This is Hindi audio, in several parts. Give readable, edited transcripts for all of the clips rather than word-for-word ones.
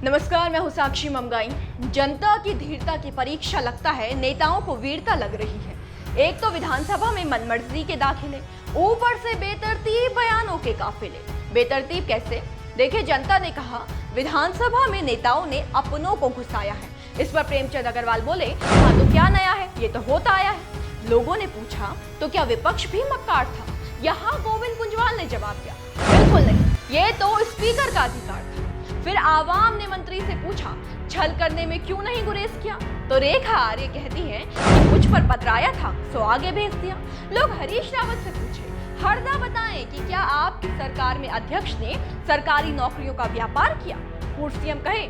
नमस्कार, मैं हूं साक्षी ममगाई। जनता की धीरता की परीक्षा लगता है नेताओं को वीरता लग रही है। एक तो विधानसभा में मनमर्जी के दाखिले, ऊपर से बेतरतीब बयानों के काफिले। बेतरतीब कैसे? देखिए, जनता ने कहा विधानसभा में नेताओं ने अपनों को घुसाया है। इस पर प्रेमचंद अग्रवाल बोले, हाँ तो क्या नया है, ये तो होता आया है। लोगों ने पूछा तो क्या विपक्ष भी मक्कार था? यहाँ गोविंद कुंजवाल ने जवाब दिया, बिल्कुल नहीं, ये तो स्पीकर का अधिकार था। फिर आवाम ने मंत्री से पूछा, छल करने में क्यों नहीं गुरेज किया? तो रेखा आर्य कहती हैं कि मुझ पर पथराया था सो आगे भेज दिया। लोग हरीश रावत से पूछे, हरदा बताएं कि क्या आपकी सरकार में अध्यक्ष ने सरकारी नौकरियों का व्यापार किया? पूर्व सीएम कहे,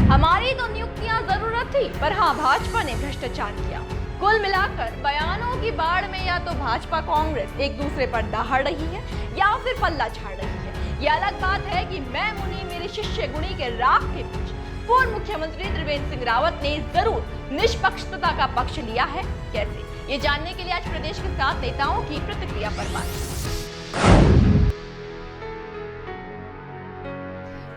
हमारी तो नियुक्तियां जरूरत थी, पर हाँ भाजपा ने भ्रष्टाचार किया। कुल मिलाकर बयानों की बाढ़ में या तो भाजपा कांग्रेस एक दूसरे पर दहाड़ रही है या फिर पल्ला झाड़ रही है। ये अलग बात है कि मैं मुनि मेरे शिष्य गुणी के राग के बीच पूर्व मुख्यमंत्री त्रिवेंद्र सिंह रावत ने जरूर निष्पक्षता का पक्ष लिया है। कैसे, ये जानने के लिए आज प्रदेश के 7 नेताओं की प्रतिक्रिया पर बात।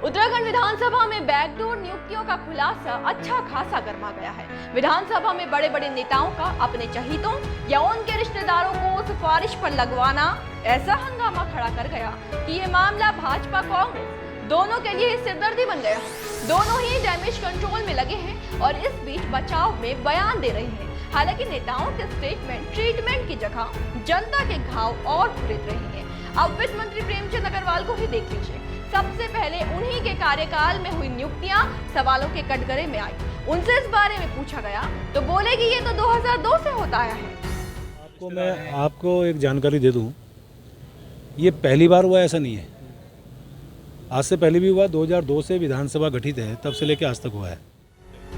उत्तराखंड विधानसभा में बैकडोर नियुक्तियों का खुलासा अच्छा खासा गर्मा गया है। विधानसभा में बड़े बड़े नेताओं का अपने चहीतों या उनके रिश्तेदारों को सिफारिश पर लगवाना ऐसा हंगामा खड़ा कर गया कि ये मामला भाजपा कांग्रेस दोनों के लिए सिरदर्दी बन गया। दोनों ही डैमेज कंट्रोल में लगे हैं और इस बीच बचाव में बयान दे रहे हैं। हालांकि नेताओं के स्टेटमेंट ट्रीटमेंट की जगह जनता के घाव और खरीद रही है। अब वित्त मंत्री प्रेमचंद अग्रवाल को ही देख लीजिए। सबसे पहले उन्हीं के कार्यकाल में हुई नियुक्तियां सवालों के कटघरे में आई। उनसे इस बारे में पूछा गया तो बोले कि ये तो 2002 से होता आया है। मैं आपको एक जानकारी दे दूं, ये पहली बार हुआ ऐसा नहीं है। आज से पहले भी हुआ, 2002 से विधानसभा गठित है, तब से लेकर आज तक हुआ है।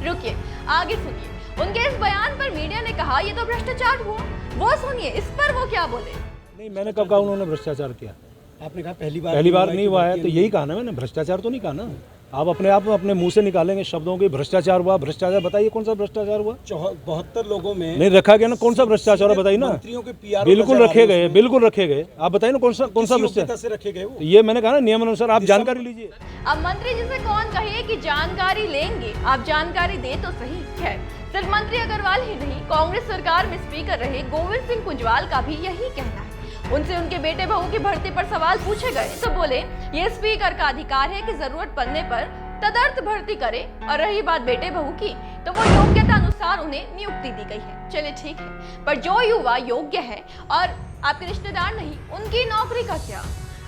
रुकिए, आगे सुनिए। उनके इस बयान पर मीडिया ने कहा ये तो भ्रष्टाचार हुआ। वो सुनिए, इस पर वो क्या बोले। नहीं, मैंने कब कहा उन्होंने भ्रष्टाचार किया? आपने कहा पहली बार नहीं हुआ है, तो यही कहा ना मैंने, भ्रष्टाचार तो नहीं कहा ना। आप अपने मुंह से निकालेंगे शब्दों के भ्रष्टाचार हुआ, भ्रष्टाचार बताइए कौन सा भ्रष्टाचार हुआ? 72 लोगों में नहीं रखा गया ना, कौन सा भ्रष्टाचार है बताइए ना। मंत्रियों के पीआर बिल्कुल रखे गए, बिल्कुल रखे गए। आप बताइए ना कौन सा भ्रष्टाचार से रखे गए वो? ये मैंने कहा ना, नियम अनुसार आप जानकारी लीजिए। अब मंत्री जी से कौन कहे कि जानकारी लेंगे, आप जानकारी दे तो सही। खैर, सिर्फ मंत्री अग्रवाल ही नहीं, कांग्रेस सरकार में स्पीकर रहे गोविंद सिंह कुंजवाल का भी यही कहना है। उनसे उनके बेटे बहू की भर्ती पर सवाल पूछे गए तो बोले, ये स्पीकर का अधिकार है कि जरूरत पड़ने पर तदर्थ भर्ती करे, और रही बात बेटे बहू की तो वो योग्यता अनुसार उन्हें नियुक्ति दी गई है। चलिए ठीक है, पर जो युवा योग्य है और आपके रिश्तेदार नहीं, उनकी नौकरी का क्या?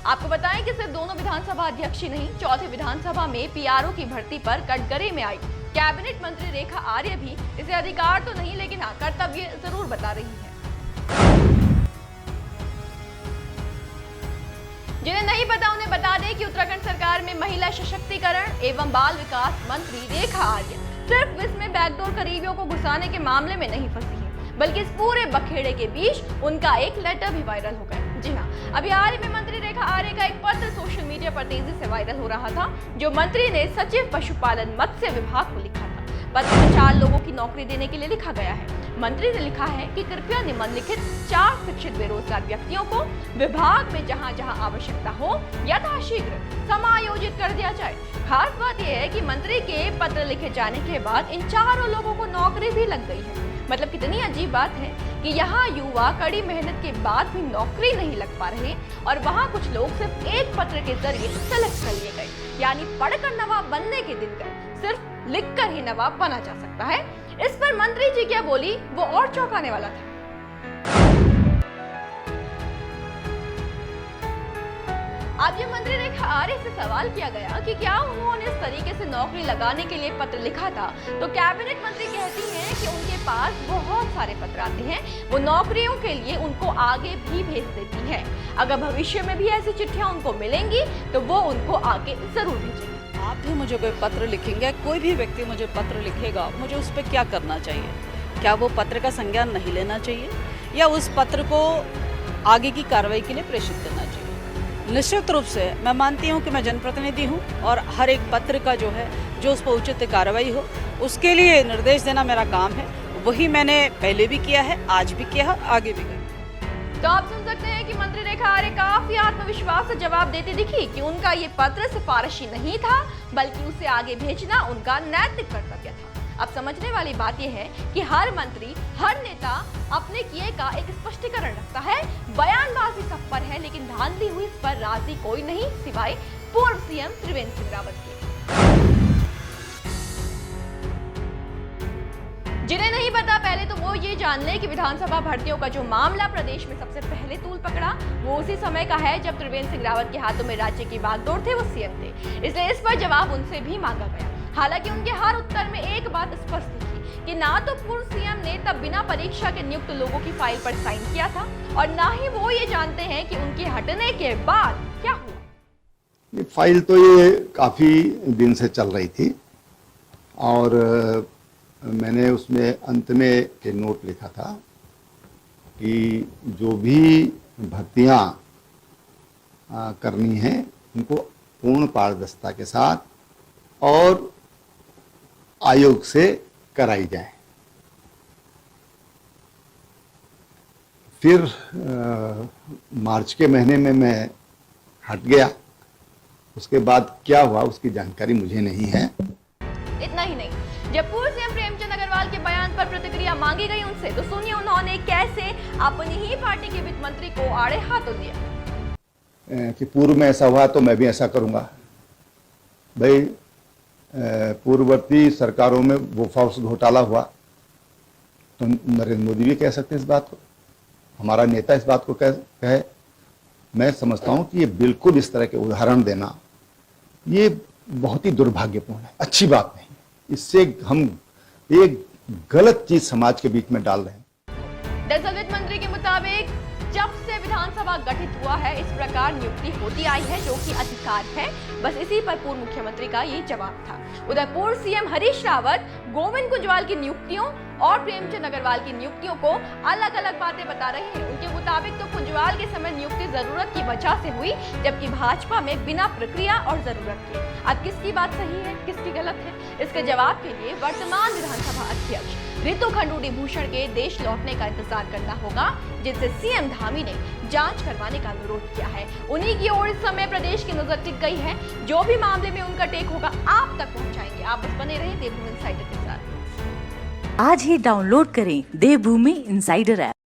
आपको बताएं कि सिर्फ दोनों विधानसभा अध्यक्ष ही नहीं, चौथे विधानसभा में पीआरओ की भर्ती पर कटघरे में आई कैबिनेट मंत्री रेखा आर्य भी इसे अधिकार तो नहीं लेकिन कर्तव्य जरूर बता रही है। जिन्हें नहीं पता उन्हें बता दें कि उत्तराखंड सरकार में महिला सशक्तिकरण एवं बाल विकास मंत्री रेखा आर्य सिर्फ इसमें बैकडोर करीबियों को घुसाने के मामले में नहीं फंसी है, बल्कि इस पूरे बखेड़े के बीच उनका एक लेटर भी वायरल हो गया। जी हाँ, अभी हाल ही में मंत्री रेखा आर्य का एक पत्र सोशल मीडिया पर तेजी से वायरल हो रहा था, जो मंत्री ने सचिव पशुपालन मत्स्य विभाग को लिखा था। पत्र में 4 लोगों की नौकरी देने के लिए लिखा गया है। मंत्री ने लिखा है कि कृपया निम्नलिखित 4 शिक्षित बेरोजगार व्यक्तियों को विभाग में जहां जहां आवश्यकता हो यथाशीघ्र समायोजित कर दिया जाए। खास बात यह है कि मंत्री के पत्र लिखे जाने के बाद इन 4 लोगों को नौकरी भी लग गई है। मतलब कितनी अजीब बात है कि यहाँ युवा कड़ी मेहनत के बाद भी नौकरी नहीं लग पा रहे और वहाँ कुछ लोग सिर्फ एक पत्र के जरिए सेलेक्ट कर लिए गए। यानी पढ़कर नवाब बनने के दिन गए, सिर्फ लिखकर ही नवाब बना जा सकता है। इस पर मंत्री जी क्या बोली वो और चौंकाने वाला था। अब जब मंत्री रेखा आर्य से सवाल किया गया कि क्या उन्होंने इस तरीके से नौकरी लगाने के लिए पत्र लिखा था, तो कैबिनेट मंत्री कहती हैं कि उनके पास बहुत सारे पत्र आते हैं, वो नौकरियों के लिए उनको आगे भी भेज देती है। अगर भविष्य में भी ऐसी चिट्ठियां उनको मिलेंगी तो वो उनको आगे जरूर भेजेंगी। आप भी मुझे कोई पत्र लिखेंगे, कोई भी व्यक्ति मुझे पत्र लिखेगा, मुझे उस पर क्या करना चाहिए? क्या वो पत्र का संज्ञान नहीं लेना चाहिए या उस पत्र को आगे की कार्रवाई के लिए प्रेषित करना चाहिए? निश्चित रूप से मैं मानती हूँ कि मैं जनप्रतिनिधि हूँ और हर एक पत्र का जो है, जो उस पर उचित कार्रवाई हो, उसके लिए निर्देश देना मेरा काम है। वही मैंने पहले भी किया है, आज भी किया है, आगे भी करें। तो आप सुन सकते हैं कि मंत्री रेखा आर्य काफी आत्मविश्वास से जवाब देती दिखी कि उनका ये पत्र सिफारिशी नहीं था, बल्कि उसे आगे भेजना उनका नैतिक कर्तव्य था। अब समझने वाली बात यह है कि हर मंत्री, हर नेता अपने किए का एक स्पष्टीकरण रखता है। बयानबाजी सब पर है, लेकिन धांधली हुई इस पर राजी कोई नहीं सिवाय पूर्व सीएम त्रिवेंद्र सिंह रावत के। जिन्हें नहीं पता, पहले तो वो ये जान ले कि विधानसभा भर्तियों का जो मामला प्रदेश में सबसे पहले तूल पकड़ा, वो उसी समय का है जब त्रिवेंद्र सिंह रावत के हाथों में राज्य की बागडोर थे, वो सीएम थे। इसलिए इस पर जवाब उनसे भी मांगा गया। हालांकि उनके हर उत्तर में एक बात स्पष्ट थी कि ना तो पूर्व सीएम ने तब बिना परीक्षा के नियुक्त लोगों की फाइल पर साइन किया था, और ना ही वो ये जानते हैं कि उनके हटने के बाद क्या हुआ। ये फाइल तो ये काफ़ी दिन से चल रही थी, और मैंने उसमें अंत में के नोट लिखा था कि जो भी भर्तियां करनी है उनको पूर्ण पारदर्शिता के साथ और आयोग से कराई जाए। फिर मार्च के महीने में मैं हट गया। उसके बाद क्या हुआ उसकी जानकारी मुझे नहीं है। इतना ही नहीं, जब पूर्व सीएम प्रेमचंद अग्रवाल के बयान पर प्रतिक्रिया मांगी गई उनसे, तो सुनिए उन्होंने कैसे अपनी ही पार्टी के वित्त मंत्री को आड़े हाथों दिया। कि पूर्व में ऐसा हुआ तो मैं भी ऐसा करूंगा। भाई, पूर्ववर्ती सरकारों में बोफोर्स घोटाला हुआ तो नरेंद्र मोदी भी कह सकते हैं इस बात को, हमारा नेता इस बात को कहे। मैं समझता हूं कि ये बिल्कुल इस तरह के उदाहरण देना ये बहुत ही दुर्भाग्यपूर्ण है, अच्छी बात नहीं। इससे हम एक गलत चीज समाज के बीच में डाल रहे हैं। दरअसल वित्त मंत्री के मुताबिक जब से विधानसभा गठित हुआ है, इस प्रकार नियुक्ति होती आई है, जो कि अधिकार है। बस इसी पर पूर्व मुख्यमंत्री का ये जवाब था। उधर पूर्व सीएम हरीश रावत गोविंद कुंजवाल की नियुक्तियों और प्रेमचंद अग्रवाल की नियुक्तियों को अलग अलग बातें बता रहे हैं। उनके मुताबिक तो कुंजवाल के समय नियुक्ति जरूरत की वजह से हुई, जबकि भाजपा में बिना प्रक्रिया और जरूरत के। अब किसकी बात सही है, किसकी गलत है, इसके जवाब के लिए वर्तमान विधानसभा अध्यक्ष रितु खंडूड़ी भूषण के देश लौटने का इंतजार करना होगा, जिनसे सीएम धामी ने जांच करवाने का अनुरोध किया है। उन्हीं की ओर इस समय प्रदेश की नजर टिक गई है। जो भी मामले में उनका टेक होगा आप तक पहुंचाएंगे। आप बस बने रहे देवभूमि इनसाइडर के साथ। आज ही डाउनलोड करें देवभूमि इनसाइडर ऐप।